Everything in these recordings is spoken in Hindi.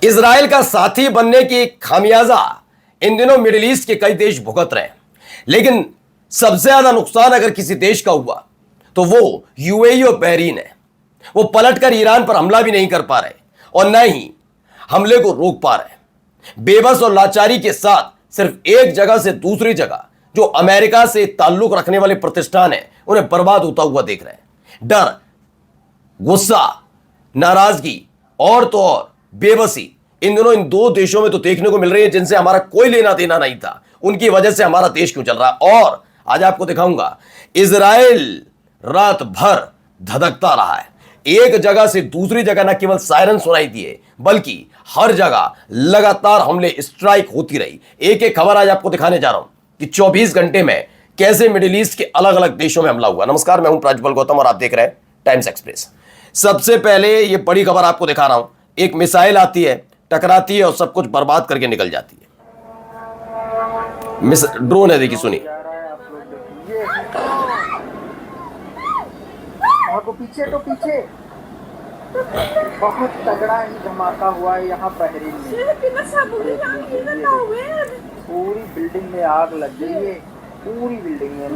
इजराइल का साथी बनने की खामियाजा इन दिनों मिडिल ईस्ट के कई देश भुगत रहे हैं, लेकिन सबसे ज्यादा नुकसान अगर किसी देश का हुआ तो वो यूएई और बहरीन है। वो पलटकर ईरान पर हमला भी नहीं कर पा रहे और न ही हमले को रोक पा रहे। बेबस और लाचारी के साथ सिर्फ एक जगह से दूसरी जगह जो अमेरिका से ताल्लुक रखने वाले प्रतिष्ठान है उन्हें बर्बाद होता हुआ देख रहे हैं। डर, गुस्सा, नाराजगी और तो और बेबसी इन दोनों इन दो देशों में तो देखने को मिल रही है जिनसे हमारा कोई लेना देना नहीं था। उनकी वजह से हमारा देश क्यों चल रहा है। और आज आपको दिखाऊंगा इजराइल रात भर धधकता रहा है। एक जगह से दूसरी जगह न केवल सायरन सुनाई दिए बल्कि हर जगह लगातार हमले, स्ट्राइक होती रही। एक एक खबर आज आपको दिखाने जा रहा हूं कि 24 घंटे में कैसे मिडिल ईस्ट के अलग अलग देशों में हमला हुआ। नमस्कार, मैं हूं प्राज्वल गौतम और आप देख रहे हैं टाइम्स एक्सप्रेस। सबसे पहले ये बड़ी खबर आपको दिखा रहा हूं। एक मिसाइल आती है, टकराती है और सब कुछ बर्बाद करके निकल जाती है। ड्रोन है, देखिए, सुनिए। पीछे तो पीछे बहुत तगड़ा ही धमाका हुआ है यहाँ बहरीन में। पूरी बिल्डिंग में आग लग गई है, पूरी बिल्डिंग में।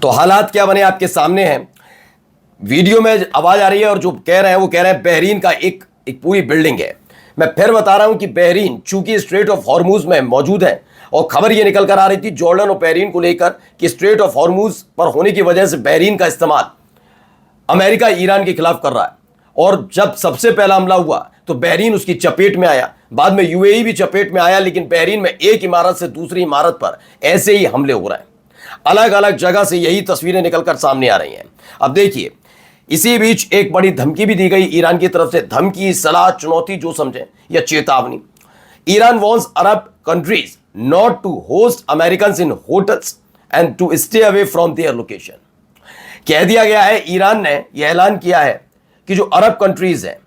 तो हालात क्या बने आपके सामने हैं। वीडियो में आवाज आ रही है और जो कह रहे हैं वो कह रहे हैं बहरीन का एक पूरी बिल्डिंग है। मैं फिर बता रहा हूं कि बहरीन चूंकि स्ट्रेट ऑफ हॉर्मुज में मौजूद है और खबर ये निकल कर आ रही थी जॉर्डन और बहरीन को लेकर कि स्ट्रेट ऑफ हॉर्मुज पर होने की वजह से बहरीन का इस्तेमाल अमेरिका ईरान के खिलाफ कर रहा है। और जब सबसे पहला हमला हुआ तो बहरीन उसकी चपेट में आया, बाद में यूएई भी चपेट में आया, लेकिन बहरीन में एक इमारत से दूसरी इमारत पर ऐसे ही हमले हो रहे हैं। अलग अलग जगह से यही तस्वीरें निकलकर सामने आ रही हैं। अब देखिए, इसी बीच एक बड़ी धमकी भी दी गई ईरान की तरफ से। धमकी, सलाह, चुनौती जो समझे या चेतावनी। Iran wants Arab countries not to host American in hotels and to stay away from their location. कह दिया गया है, ईरान ने यह ऐलान किया है कि जो अरब कंट्रीज हैं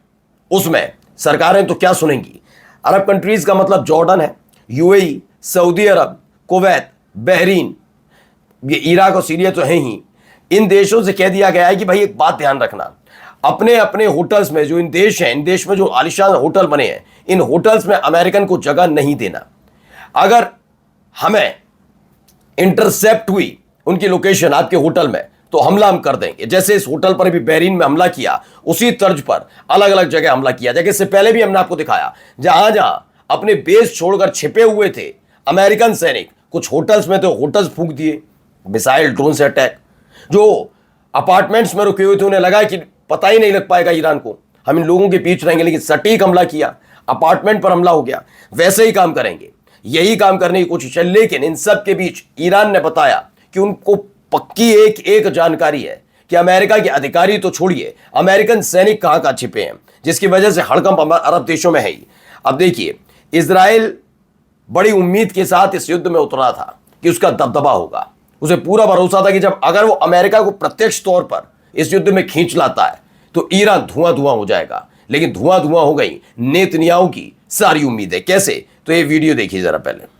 उसमें सरकारें तो क्या सुनेंगी। अरब कंट्रीज का मतलब जॉर्डन है, यूएई, सऊदी अरब, कुवैत, बहरीन, ये इराक और सीरिया तो हैं ही। इन देशों से कह दिया गया है कि भाई एक बात ध्यान रखना, अपने अपने होटल्स में, जो इन देश हैं, इन देश में जो आलिशान होटल बने हैं, इन होटल्स में अमेरिकन को जगह नहीं देना। अगर हमें इंटरसेप्ट हुई उनकी लोकेशन आपके होटल में तो हमला हम कर देंगे। जैसे इस होटल पर भी बहरीन में हमला किया, उसी तर्ज पर अलग अलग जगह हमला किया जाएगा। इससे पहले भी हमने आपको दिखाया जहां जहां अपने बेस छोड़कर छिपे हुए थे अमेरिकन सैनिक, कुछ होटल्स में तो होटल्स फूंक दिए, मिसाइल, ड्रोन से अटैक। जो अपार्टमेंट्स में रुके हुए थे उन्हें लगा कि पता ही नहीं लग पाएगा ईरान को, हम इन लोगों के बीच रहेंगे, लेकिन सटीक हमला किया, अपार्टमेंट पर हमला हो गया। वैसे ही काम करेंगे, यही काम करने की कोशिश है। लेकिन इन सब के बीच ईरान ने बताया कि उनको पक्की एक जानकारी है कि अमेरिका के अधिकारी तो छोड़िए, अमेरिकन सैनिक कहां कहां छिपे हैं, जिसकी वजह से हड़कंप अरब देशों में है ही। अब देखिए, इजराइल बड़ी उम्मीद के साथ इस युद्ध में उतरा था कि उसका दबदबा होगा। उसे पूरा भरोसा था कि जब अगर वो अमेरिका को प्रत्यक्ष तौर पर इस युद्ध में खींच लाता है तो ईरान धुआं धुआं हो जाएगा। लेकिन धुआं धुआं हो गई नेतन्याहू की सारी उम्मीदें। कैसे? तो ये वीडियो देखिए जरा पहले।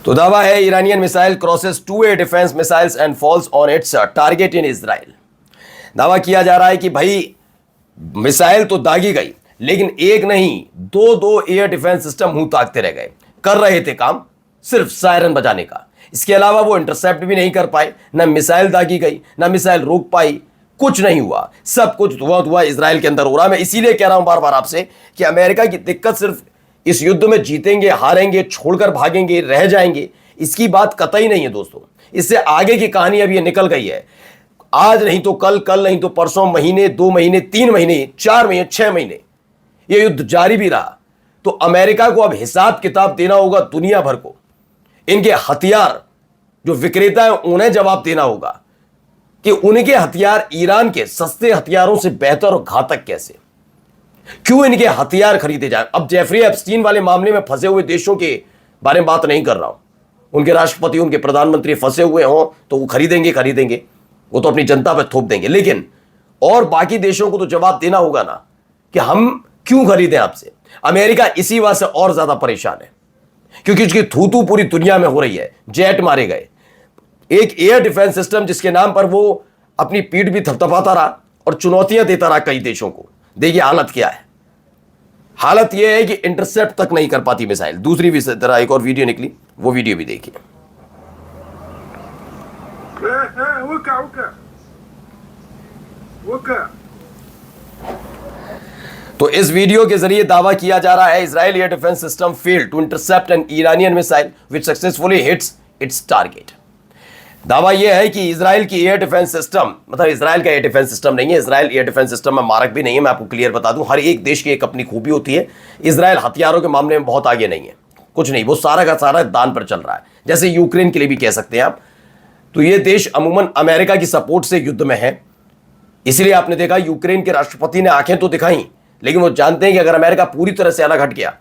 तो दावा है Iranian missile crosses 2 air defence missiles and falls on it's target in Israel. दावा किया जा रहा है कि भाई मिसाइल तो दागी गई, लेकिन एक नहीं दो एयर डिफेंस सिस्टम मुंह ताकते रह गए। कर रहे थे काम सिर्फ सायरन बजाने का। इसके अलावा वो इंटरसेप्ट भी नहीं कर पाए, ना मिसाइल दागी गई, ना मिसाइल रोक पाई, कुछ नहीं हुआ। सब कुछ धुआं धुआं इजराइल के अंदर हो रहा है। मैं इसीलिए कह रहा हूं बार बार आपसे कि अमेरिका की दिक्कत सिर्फ इस युद्ध में जीतेंगे, हारेंगे, छोड़कर भागेंगे, रह जाएंगे, इसकी बात कतई नहीं है दोस्तों। इससे आगे की कहानी अब ये निकल गई है। आज नहीं तो कल, कल नहीं तो परसों, महीने, 2 महीने, 3 महीने, 4 महीने, 6 महीने ये युद्ध जारी भी रहा तो अमेरिका को अब हिसाब किताब देना होगा दुनिया भर को। इनके हथियार जो विक्रेता है उन्हें जवाब देना होगा कि उनके हथियार ईरान के सस्ते हथियारों से बेहतर और घातक कैसे, क्यों इनके हथियार खरीदे जाए। अब जेफरी एप्स्टीन वाले मामले में फंसे हुए देशों के बारे में बात नहीं कर रहा हूं। उनके राष्ट्रपति, उनके प्रधानमंत्री फंसे हुए हों तो वो खरीदेंगे, वो तो अपनी जनता पे थोप देंगे, लेकिन और बाकी देशों को तो जवाब देना होगा ना कि हम क्यों खरीदें आपसे। अमेरिका इसी वजह से और ज्यादा परेशान है क्योंकि उसकी थू पूरी दुनिया में हो रही है। जेट मारे गए, एक एयर डिफेंस सिस्टम जिसके नाम पर वो अपनी पीठ भी थपथपाता रहा और चुनौतियां देता रहा कई देशों को। देखिए हालत क्या है। हालत यह है कि इंटरसेप्ट तक नहीं कर पाती मिसाइल। दूसरी भी तरह एक और वीडियो निकली, वो वीडियो भी देखिए। तो इस वीडियो के जरिए दावा किया जा रहा है Israel air defence system failed to intercept an Iranian missile which successfully hits its target. दावा यह है कि इजराइल की एयर डिफेंस सिस्टम, मतलब इजराइल का एयर डिफेंस सिस्टम नहीं है, इजराइल एयर डिफेंस सिस्टम में मारक भी नहीं है। मैं आपको क्लियर बता दूं, हर एक देश की एक अपनी खूबी होती है। इजराइल हथियारों के मामले में बहुत आगे नहीं है, कुछ नहीं, वो सारा का सारा दान पर चल रहा है, जैसे यूक्रेन के लिए भी कह सकते हैं आप। तो ये देश अमूमन अमेरिका की सपोर्ट से युद्ध में है, इसलिए आपने देखा यूक्रेन के राष्ट्रपति ने आंखें तो दिखाई, लेकिन वो जानते हैं कि अगर अमेरिका पूरी तरह से अलग हट गया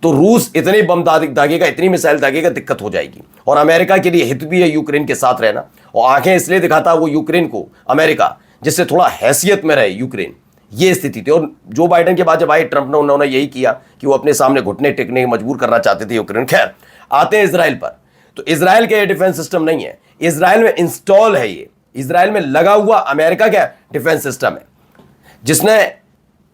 तो रूस इतने बम दागेगा, इतनी मिसाइल दागेगा, दिक्कत हो जाएगी। और अमेरिका के लिए हित भी है यूक्रेन के साथ रहना, और आंखें इसलिए दिखाता वो यूक्रेन को अमेरिका, जिससे थोड़ा हैसियत में रहे यूक्रेन। ये स्थिति थी। और जो बाइडेन के बाद जब आए ट्रंप ने, उन्होंने यही किया कि वो अपने सामने घुटने टेकने मजबूर करना चाहते थे यूक्रेन। खैर, आते हैं इजराइल पर। तो इजराइल का ये डिफेंस सिस्टम नहीं है, इजराइल में इंस्टॉल है, ये इजराइल में लगा हुआ अमेरिका का डिफेंस सिस्टम है, जिसने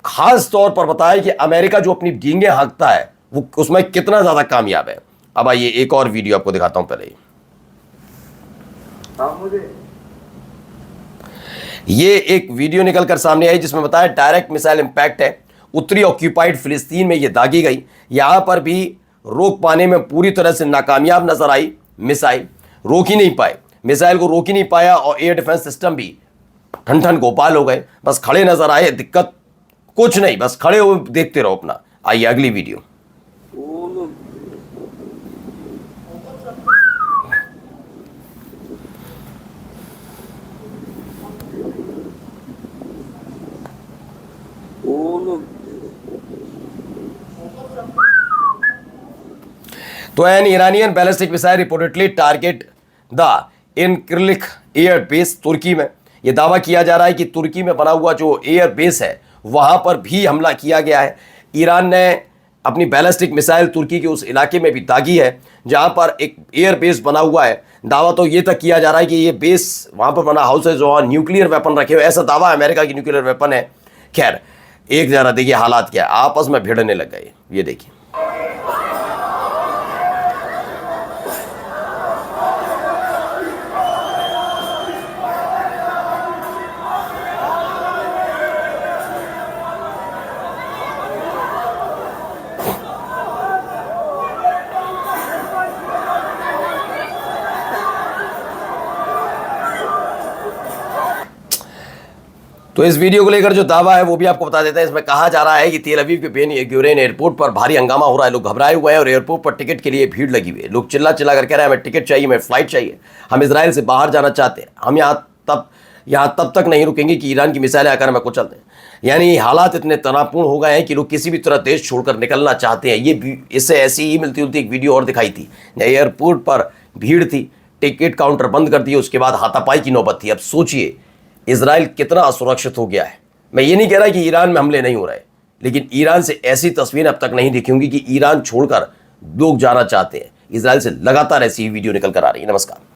खास तौर पर बताया कि अमेरिका जो अपनी गींगे हाँकता है वो उसमें कितना ज्यादा कामयाब है। अब आइए एक और वीडियो आपको दिखाता हूं पहले। ये एक वीडियो निकलकर सामने आई जिसमें बताया डायरेक्ट मिसाइल इंपैक्ट है, उत्तरी ऑक्यूपाइड फिलिस्तीन में ये दागी गई, यहां पर भी रोक पाने में पूरी तरह से नाकामयाब नजर आई। मिसाइल रोक ही नहीं पाए, मिसाइल को रोक ही नहीं पाया, और एयर डिफेंस सिस्टम भी ठन ठन गोपाल हो गए, बस खड़े नजर आए। दिक्कत कुछ नहीं, बस खड़े हो देखते रहो अपना। आइए अगली वीडियो। तो an Iranian ballistic missile reportedly target the Incirlik air base तुर्की में। यह दावा किया जा रहा है कि तुर्की में बना हुआ जो एयर बेस है वहां पर भी हमला किया गया है। ईरान ने अपनी बैलिस्टिक मिसाइल तुर्की के उस इलाके में भी दागी है जहां पर एक एयर बेस बना हुआ है। दावा तो ये तक किया जा रहा है कि ये बेस वहां पर बना हाउस है जो न्यूक्लियर वेपन रखे हुए, ऐसा दावा अमेरिका की न्यूक्लियर वेपन है। खैर, एक जरा देखिए हालात क्या है, आपस में भिड़ने लग गए। ये देखिए, तो इस वीडियो को लेकर जो दावा है वो भी आपको बता देते हैं। इसमें कहा जा रहा है कि तेल अवीव के बेन गुरैन एयरपोर्ट पर भारी हंगामा हो रहा है, लोग घबराए हुए हैं और एयरपोर्ट पर टिकट के लिए भीड़ लगी हुई है। लोग चिल्ला चिल्ला कर कह रहे हैं हमें टिकट चाहिए, हमें फ्लाइट चाहिए, हम इजराइल से बाहर जाना चाहते हैं, हम यहाँ तब तक नहीं रुकेंगे कि ईरान की मिसाइलें आकर हमें कुचल दें। यानी हालात इतने तनावपूर्ण हो गए हैं कि लोग किसी भी तरह देश छोड़कर निकलना चाहते हैं। ये इससे ऐसी ही मिलती जुलती एक वीडियो और दिखाई थी, एयरपोर्ट पर भीड़ थी, टिकट काउंटर बंद कर दिए, उसके बाद हाथापाई की नौबत थी। अब सोचिए इजराइल कितना असुरक्षित हो गया है। मैं ये नहीं कह रहा कि ईरान में हमले नहीं हो रहे, लेकिन ईरान से ऐसी तस्वीरें अब तक नहीं दिखी होंगी कि ईरान छोड़कर लोग जाना चाहते हैं। इजराइल से लगातार ऐसी वीडियो निकल कर आ रही है। नमस्कार।